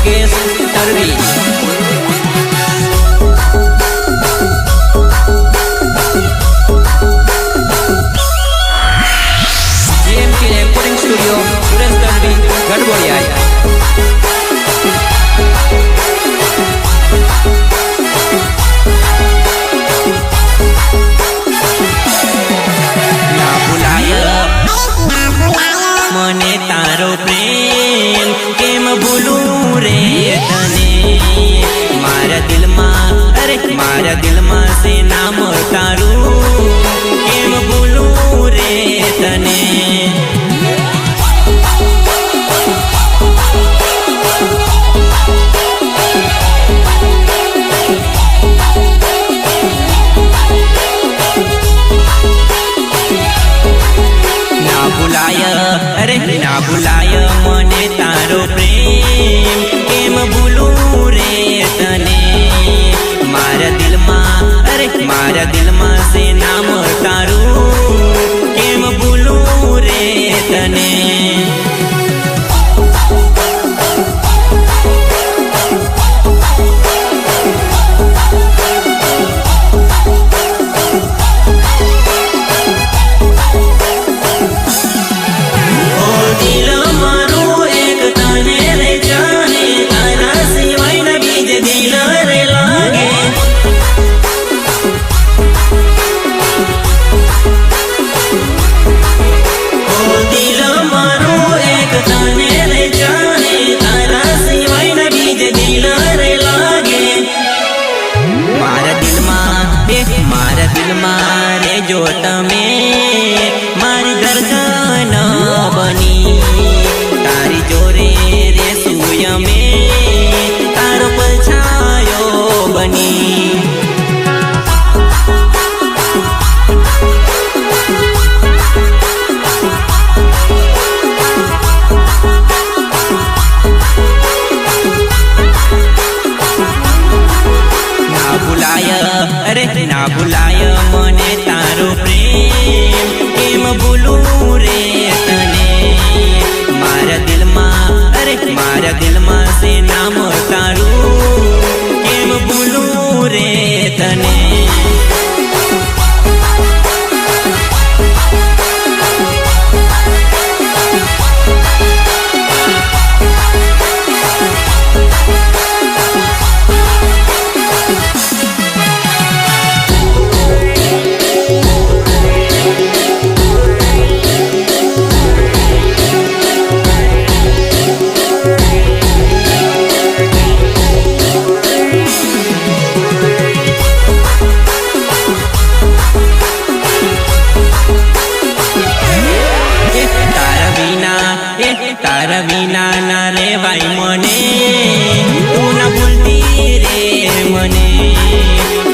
Mukesh Tadvi. JMK recording studio Suresh Tadvi Gadhbodiya. मने तारो प्रेम केम भूलू रे तने, मारा दिल में अरे मारा दिल में से नाम तारू केम भूलू रे तने। अरे ना भुलाय मने तारो प्रेम केम भूलू रे तने, मारा दिल में अरे मारा दिल में से नाम तारू केम भूलू रे तने। मारा दिल मारे जो तमे मारी दर्शन बनी, तारी जोरे रे सूय में तारो पछायो बनी। अरे ना भुलाय मने तारो प्रेम केम भूलू रे तने, मारा दिल में अरे मारा दिल में से नाम तारू केम भूलू रे तने। तारा बिना ना रे भाई मने, तू न भूलती रे मने,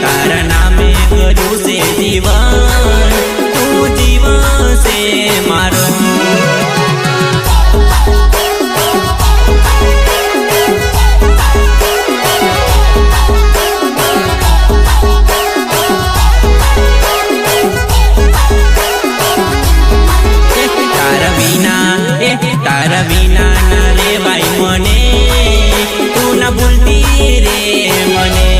तारा नामे करू से जीवन तू जीवन से मारो। तारा बिना ना रे भाई मने, तू न भूलती रे मने,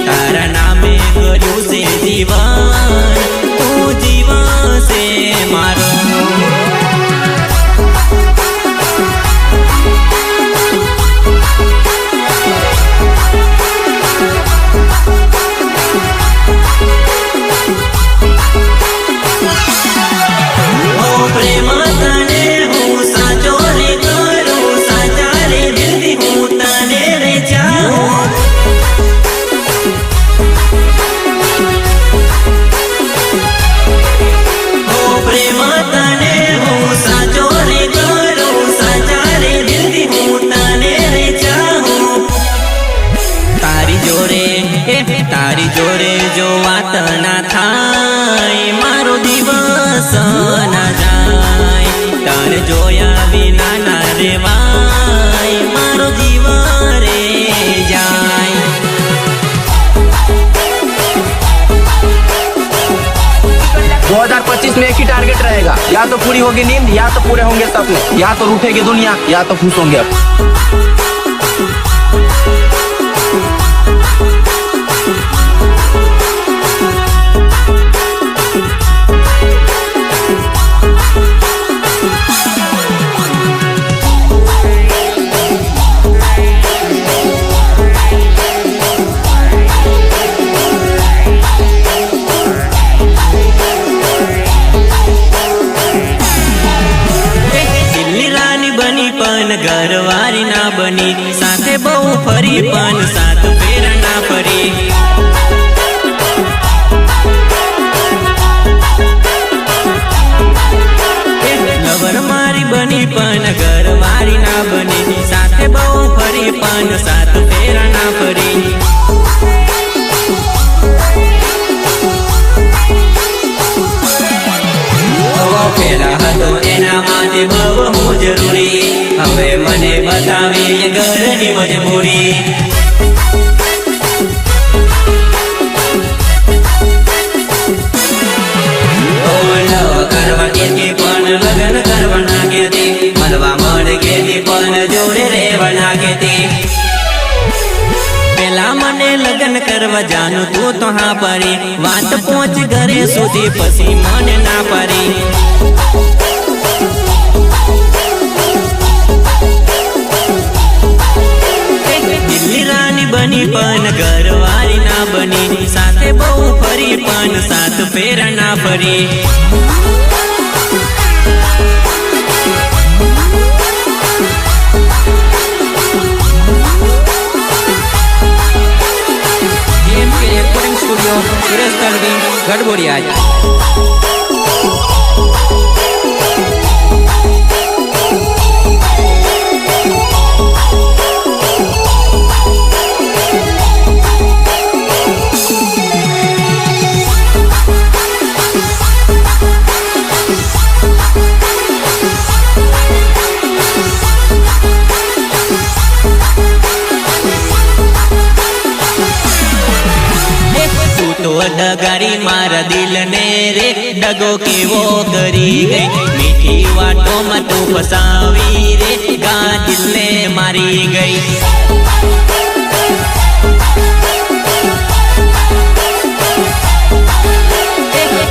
तारा नामे करू से जीवन तू जीवन से मारो। तारी जोरे जो वात ना थाय मारो दिवस ना जाय, तन जोया बिना ना रेवाय मारो जीवन रे जाय। 2025 में एक ही टारगेट रहेगा, या तो पूरी होगी नींद, या तो पूरे होंगे सपने, या तो रूठेगी दुनिया, या तो खुश होंगे अब। ઘરની મજબૂરી કરવા કેતી પણ લગન કરવાના કેતી મળવા મળે કેતી પણ જોડે રહેવાના કેતી પેલા મને લગન કરવા જાનું તું તો હા પાડી વાત પહોંચ ઘરે સુધી પછી મને ના પાડી દિલ્હી રાની બની પણ ઘરવાળી ના બની સાથે બહુ ફરી પણ સાત ફેરા ના ફરી स्टूडियो सुरेश तलवी गढ़बोड़िया डगारी मारा दिल ने रे डगो केवो करी गई मीठी वाटो में तू फसावी रे गा दिल ने मारी गई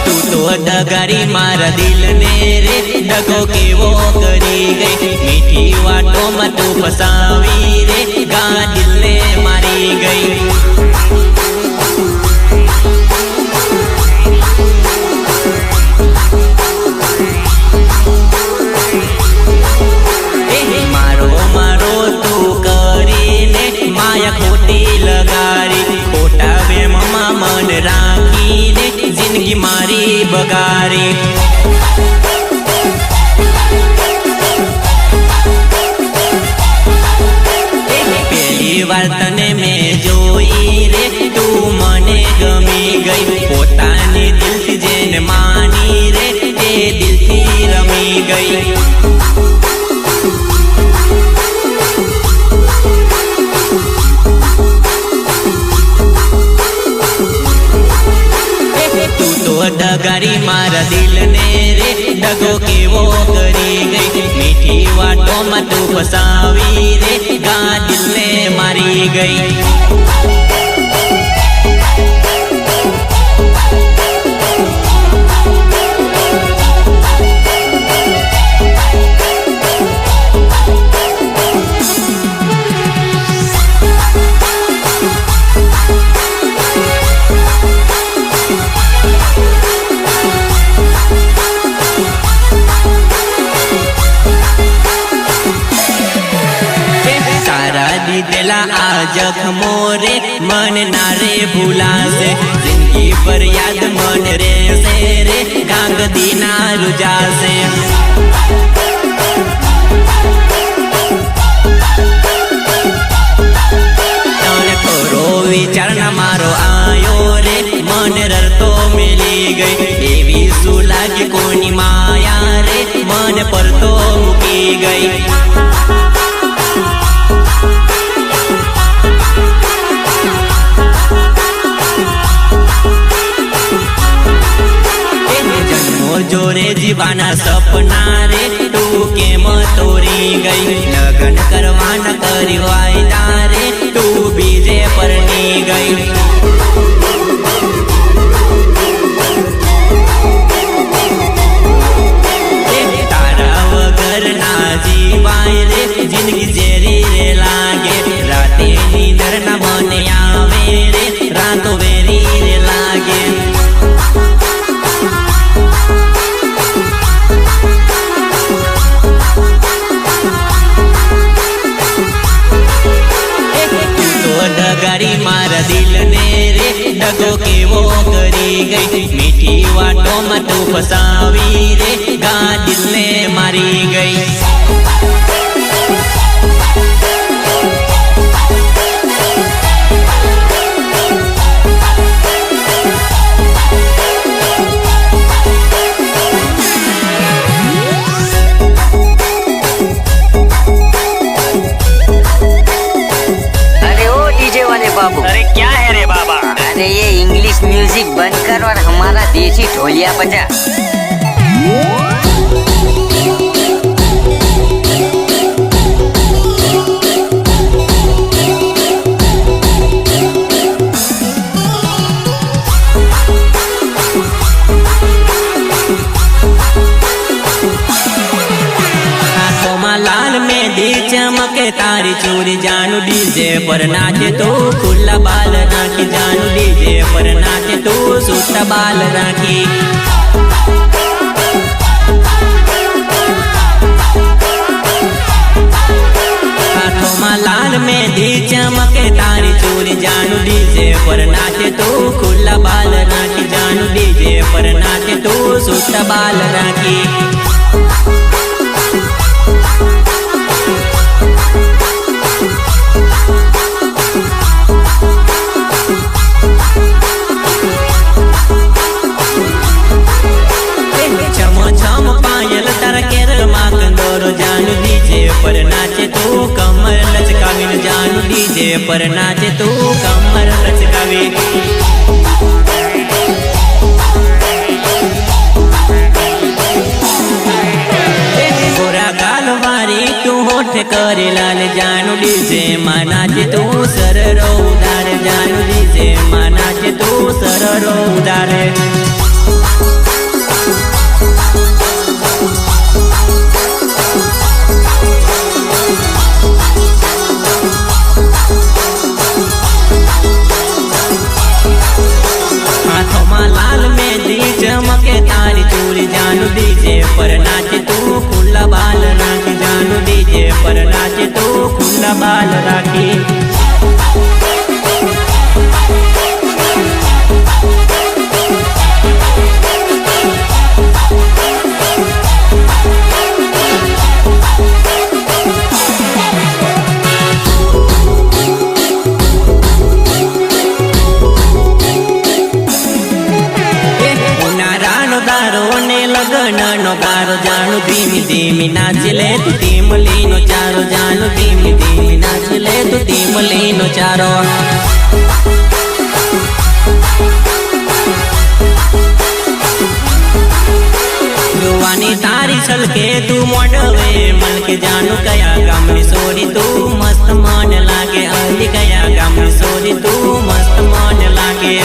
तू तो डगारी मारा दिल ने रे डगो केवो करी गई मीठी वाटो में तू फसावी रे गा दिल ने मारी गई खोटी लगारी खोटा बे ममा मन राखी ने जिंदगी मारी बगारी पहली बार तने में जोई रे तू मने गमी गई पोतानी दिल थी जेन मानी रे ते दिल थी रमी गई डगारी मारा दिल ने रे डगो केवो करी गई मीठी वाटो में तू फसावी रे गा दिल ने मारी गई दिला आ जख्मो रे मन नारे भूला से जिंदगी पर याद मन रे से रे गांग दीना रुजा से करो विचार न मारो आयो रे मन ररतो मिली गई एवी सुला की कोनी माया रे मन पर तो मुकी गई जोरे जीवाना सपना रे तू केम तोरी गई लगन करवाना करी वायदा रे तू बीजे परनी गई तारा वगर ना जीवाय रे जिंदगी जेरी रे लागे राते नींदर न मन आवे रे रातो वेरी रे लागे डगारी मारा दिल ने रे डगो केवो करी गई मीठी वाटो में तू फसावी रे गा दिल ने मारी गई अरे क्या है रे बाबा? अरे ये इंग्लिश म्यूजिक बंद कर और हमारा देसी ढोलिया बजा। लाल मेहंदी चमके तारी चूड़ी जानू डीजे पर नाचे तो खुला बाल राखी जानू डीजे पर नाचे तो सूता बाल राखी। हाथों में लाल मेहंदी चमके तारी चूड़ी जानू डीजे पर नाचे तो खुला बाल राखी जानू डीजे पर नाचे तो सूता बाल राखी। जानू डीजे पर नाचे तो कमर लचकावी जानू डीजे पर नाचे तो कमर लचकावी। गोरा गाल वारी तू होठ करे लाल जानू डीजे मां नाचे तो सररो उदार जानू डीजे मां नाचे तो सररो उदार। लाल मेहंदी चमके तारी चूड़ी जानू डीजे पर नाचे तू खुला बाल राखी जानू डीजे पर नाचे तू खुला बाल राखी। लगन गारो जानू धीमी धीमी नाच ले तू धीमली नो चारो जानू धीमी धीमी नाच ले तू धीमली नो चारो। जुवानी तारी छलके तू मोडवे मन के जानू कया गामनी सोरी तू मस्त मन लागे अली कया गामनी सोरी तू मस्त मन लागे।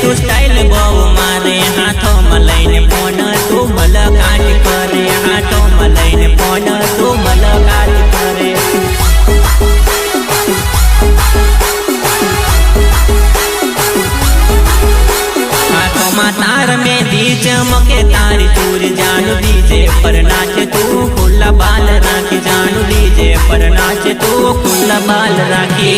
तू स्टाइल बहु मारे हाथों में लईने फोन तू मुलाकात करे हाथों में लईने फोन तू मुलाकात करे। हाथों में तार मेहंदी चमके तारी चूड़ी जानू डीजे पर नाचे तू खुला बाल राखी जानू डीजे पर नाचे तू खुला बाल राखी।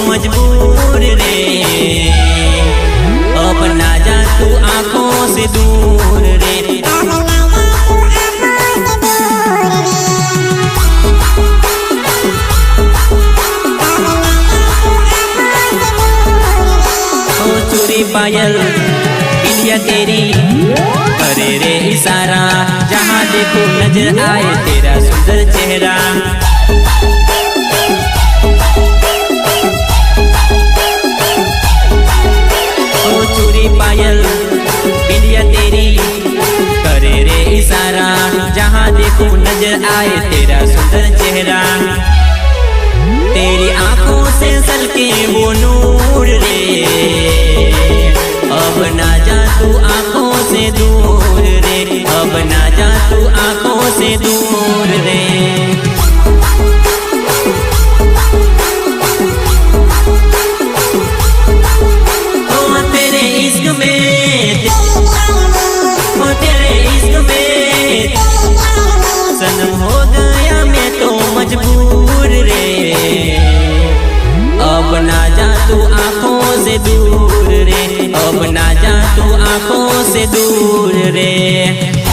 मजबूर रे अब ना जा तू आंखों से दूर रे। ओ चूड़ी पायल इंडिया तेरी करे रे इशारा जहाँ देखो नजर आए तेरा सुंदर चेहरा। पायल बिंदिया तेरी करे रे इशारा जहाँ देखो नजर आए तेरा सुंदर चेहरा। तेरी आंखों से सलके वो नूर रे अब ना जा तू आंखों से दूर रे। दूर रे, अब ना जा तू आंखों से दूर रे।